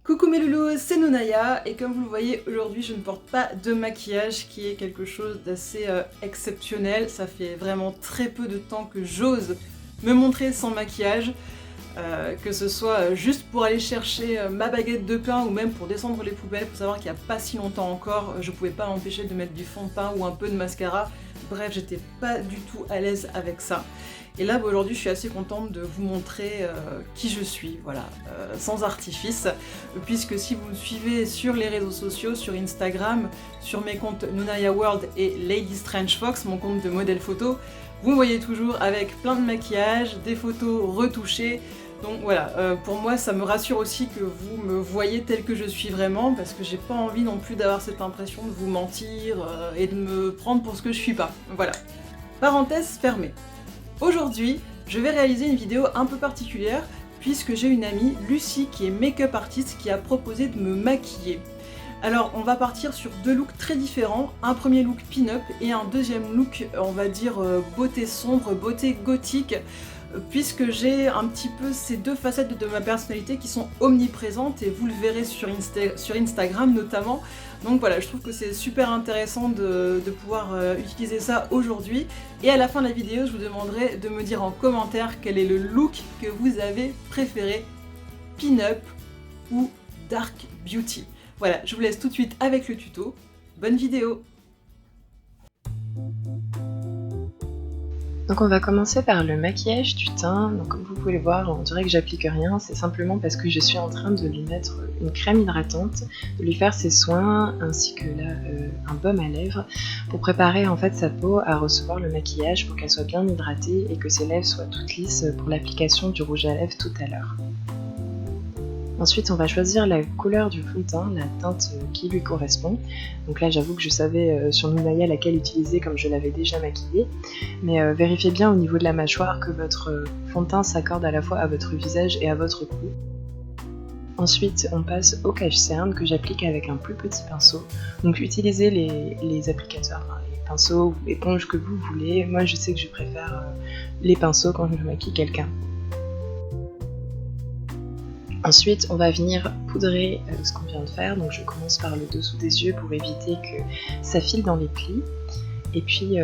Coucou mes loulous, c'est Nounaya et comme vous le voyez aujourd'hui je ne porte pas de maquillage qui est quelque chose d'assez exceptionnel. Ça fait vraiment très peu de temps que j'ose me montrer sans maquillage, que ce soit juste pour aller chercher ma baguette de pain ou même pour descendre les poubelles. Faut savoir qu'il n'y a pas si longtemps encore, je pouvais pas m'empêcher de mettre du fond de teint ou un peu de mascara. Bref, j'étais pas du tout à l'aise avec ça. Et là, aujourd'hui, je suis assez contente de vous montrer qui je suis, voilà, sans artifice, puisque si vous me suivez sur les réseaux sociaux, sur Instagram, sur mes comptes Nounaya World et Lady Strange Fox, mon compte de modèle photo, vous me voyez toujours avec plein de maquillage, des photos retouchées. Donc voilà, pour moi ça me rassure aussi que vous me voyez tel que je suis vraiment, parce que j'ai pas envie non plus d'avoir cette impression de vous mentir et de me prendre pour ce que je suis pas. Voilà. Parenthèse fermée. Aujourd'hui, je vais réaliser une vidéo un peu particulière puisque j'ai une amie, Lucie, qui est make-up artiste, qui a proposé de me maquiller. Alors, on va partir sur deux looks très différents, un premier look pin-up et un deuxième look, on va dire, beauté sombre, beauté gothique, puisque j'ai un petit peu ces deux facettes de ma personnalité qui sont omniprésentes et vous le verrez sur Instagram notamment. Donc voilà, je trouve que c'est super intéressant de pouvoir utiliser ça aujourd'hui. Et à la fin de la vidéo, je vous demanderai de me dire en commentaire quel est le look que vous avez préféré, pin-up ou dark beauty. Voilà, je vous laisse tout de suite avec le tuto. Bonne vidéo! Donc on va commencer par le maquillage du teint. Donc comme vous pouvez le voir, on dirait que j'applique rien, c'est simplement parce que je suis en train de lui mettre une crème hydratante, de lui faire ses soins ainsi que là un baume à lèvres pour préparer en fait sa peau à recevoir le maquillage pour qu'elle soit bien hydratée et que ses lèvres soient toutes lisses pour l'application du rouge à lèvres tout à l'heure. Ensuite, on va choisir la couleur du fond de teint, la teinte qui lui correspond. Donc là, j'avoue que je savais sur Nounaya laquelle utiliser comme je l'avais déjà maquillée. Mais vérifiez bien au niveau de la mâchoire que votre fond de teint s'accorde à la fois à votre visage et à votre cou. Ensuite, on passe au cache-cerne que j'applique avec un plus petit pinceau. Donc utilisez les applicateurs, enfin, les pinceaux ou éponges que vous voulez. Moi, je sais que je préfère les pinceaux quand je maquille quelqu'un. Ensuite, on va venir poudrer ce qu'on vient de faire, donc je commence par le dessous des yeux pour éviter que ça file dans les plis. Et puis,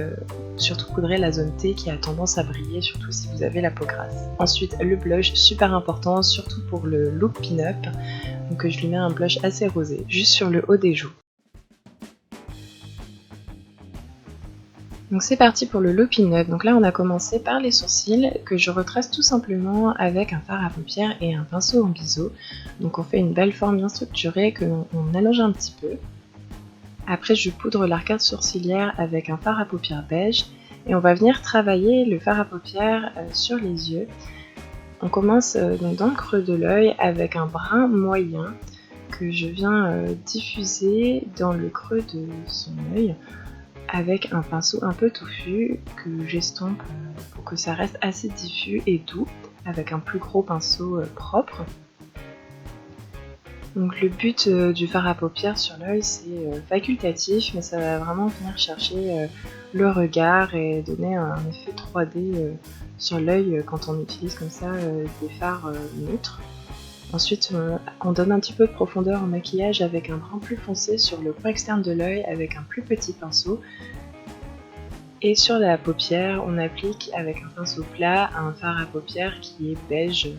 surtout poudrer la zone T qui a tendance à briller, surtout si vous avez la peau grasse. Ensuite, le blush, super important, surtout pour le look pin-up. Donc je lui mets un blush assez rosé, juste sur le haut des joues. Donc c'est parti pour le look pin-up. Donc là on a commencé par les sourcils que je retrace tout simplement avec un fard à paupières et un pinceau en biseau. Donc on fait une belle forme bien structurée que on allonge un petit peu. Après je poudre l'arcade sourcilière avec un fard à paupières beige et on va venir travailler le fard à paupières sur les yeux. On commence donc dans le creux de l'œil avec un brun moyen que je viens diffuser dans le creux de son œil avec un pinceau un peu touffu que j'estompe pour que ça reste assez diffus et doux avec un plus gros pinceau propre. Donc le but du fard à paupières sur l'œil c'est facultatif mais ça va vraiment venir chercher le regard et donner un effet 3D sur l'œil quand on utilise comme ça des fards neutres. Ensuite, on donne un petit peu de profondeur au maquillage avec un brun plus foncé sur le coin externe de l'œil avec un plus petit pinceau. Et sur la paupière, on applique avec un pinceau plat un fard à paupières qui est beige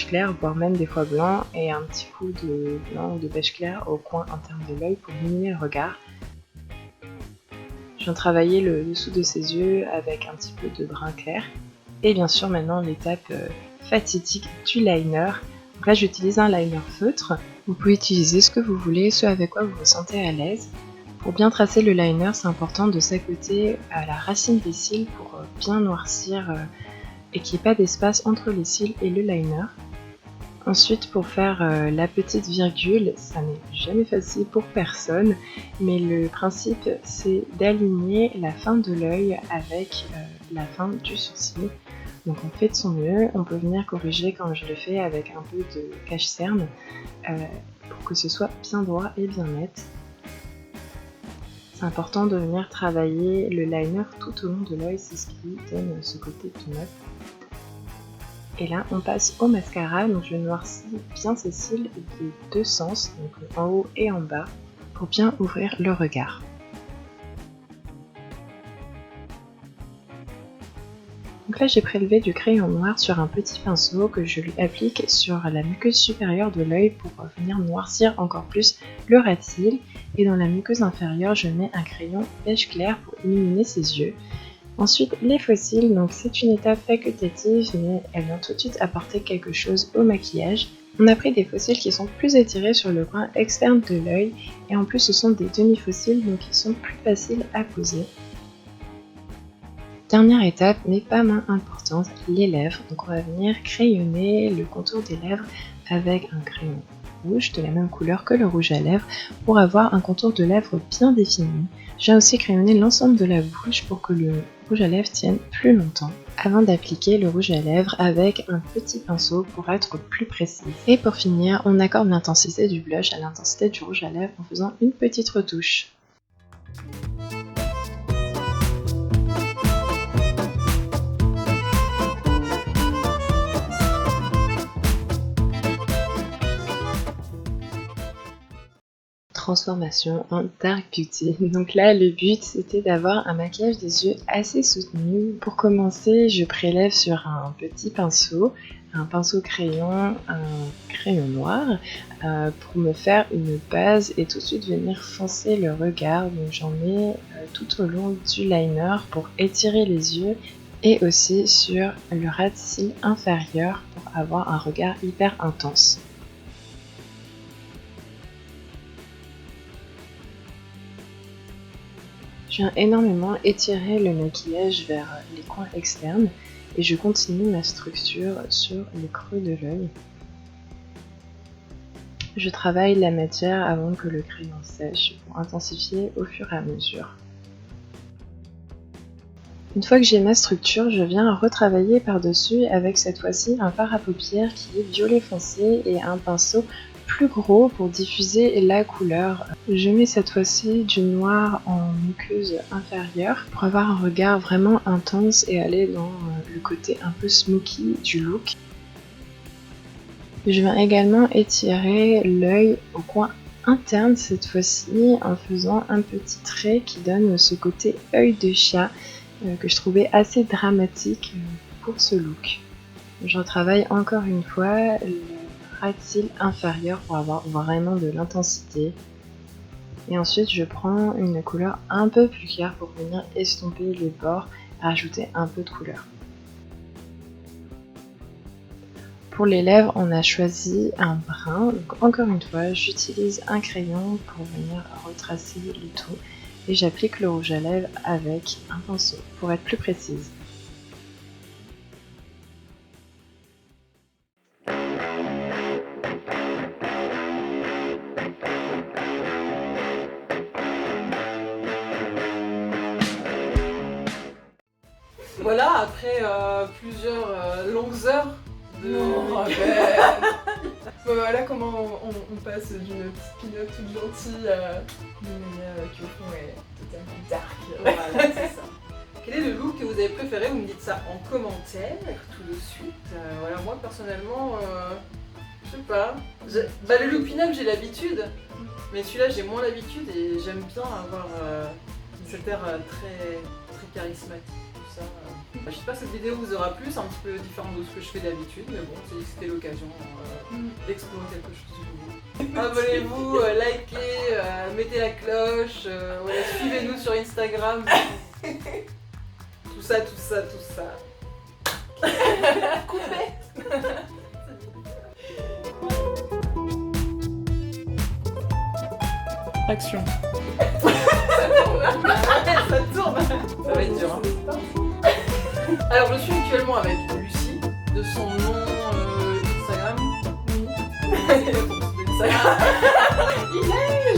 clair, voire même des fois blanc, et un petit coup de blanc ou de beige clair au coin interne de l'œil pour illuminer le regard. Je viens travailler le dessous de ses yeux avec un petit peu de brun clair. Et bien sûr, maintenant, l'étape fatidique du liner. Donc là j'utilise un liner feutre, vous pouvez utiliser ce que vous voulez, ce avec quoi vous vous sentez à l'aise. Pour bien tracer le liner, c'est important de s'accoter à la racine des cils pour bien noircir et qu'il n'y ait pas d'espace entre les cils et le liner. Ensuite pour faire la petite virgule, ça n'est jamais facile pour personne, mais le principe c'est d'aligner la fin de l'œil avec la fin du sourcil. Donc on fait de son mieux, on peut venir corriger comme je le fais avec un peu de cache-cerne pour que ce soit bien droit et bien net. C'est important de venir travailler le liner tout au long de l'œil, c'est ce qui donne ce côté pin-up. Et là, on passe au mascara, donc je noircis bien ces cils des deux sens, donc en haut et en bas, pour bien ouvrir le regard. Donc là, j'ai prélevé du crayon noir sur un petit pinceau que je lui applique sur la muqueuse supérieure de l'œil pour venir noircir encore plus le ras de cils. Et dans la muqueuse inférieure, je mets un crayon beige clair pour illuminer ses yeux. Ensuite, les faux cils, donc c'est une étape facultative, mais elle vient tout de suite apporter quelque chose au maquillage. On a pris des faux cils qui sont plus étirés sur le coin externe de l'œil, et en plus ce sont des demi-faux cils, donc ils sont plus faciles à poser. Dernière étape, mais pas moins importante, les lèvres. Donc on va venir crayonner le contour des lèvres avec un crayon rouge de la même couleur que le rouge à lèvres pour avoir un contour de lèvres bien défini. J'ai aussi crayonné l'ensemble de la bouche pour que le rouge à lèvres tienne plus longtemps avant d'appliquer le rouge à lèvres avec un petit pinceau pour être plus précis. Et pour finir, on accorde l'intensité du blush à l'intensité du rouge à lèvres en faisant une petite retouche. Transformation en Dark Beauty. Donc là, le but c'était d'avoir un maquillage des yeux assez soutenu. Pour commencer, je prélève sur un petit pinceau, un pinceau crayon, un crayon noir, pour me faire une base et tout de suite venir foncer le regard. Donc j'en mets tout au long du liner pour étirer les yeux et aussi sur le ras de cils inférieur pour avoir un regard hyper intense. Je viens énormément étirer le maquillage vers les coins externes et je continue ma structure sur le creux de l'œil. Je travaille la matière avant que le crayon sèche pour intensifier au fur et à mesure. Une fois que j'ai ma structure, je viens retravailler par-dessus avec cette fois-ci un fard à paupières qui est violet foncé et un pinceau plus gros pour diffuser la couleur. Je mets cette fois-ci du noir en muqueuse inférieure pour avoir un regard vraiment intense et aller dans le côté un peu smoky du look. Je viens également étirer l'œil au coin interne cette fois-ci en faisant un petit trait qui donne ce côté œil de chat que je trouvais assez dramatique pour ce look. Je retravaille encore une fois le ras de cils inférieur pour avoir vraiment de l'intensité. Et ensuite je prends une couleur un peu plus claire pour venir estomper les bords et rajouter un peu de couleur. Pour les lèvres, on a choisi un brun. Donc encore une fois, j'utilise un crayon pour venir retracer le tout. Et j'applique le rouge à lèvres avec un pinceau pour être plus précise. Voilà, après plusieurs longues heures de... Non, Bon, voilà comment on passe d'une petite pin-up toute gentille à une Naya qui au fond est totalement dark. Voilà, c'est ça. Quel est le look que vous avez préféré? Vous me dites ça en commentaire tout de suite. Voilà, moi personnellement, je sais pas. Le look pin-up j'ai l'habitude, mais celui-là j'ai moins l'habitude et j'aime bien avoir cet air très charismatique. Ça. J'espère que cette vidéo vous aura plu, c'est un petit peu différent de ce que je fais d'habitude, mais bon, c'était l'occasion d'explorer quelque chose de nouveau. Abonnez-vous, likez, mettez la cloche, voilà, suivez-nous sur Instagram. Tout ça. Coupez. Action. Ça tourne. Ça va être dur. Hein. Alors, je suis actuellement avec Lucie, de son nom Instagram. Oui.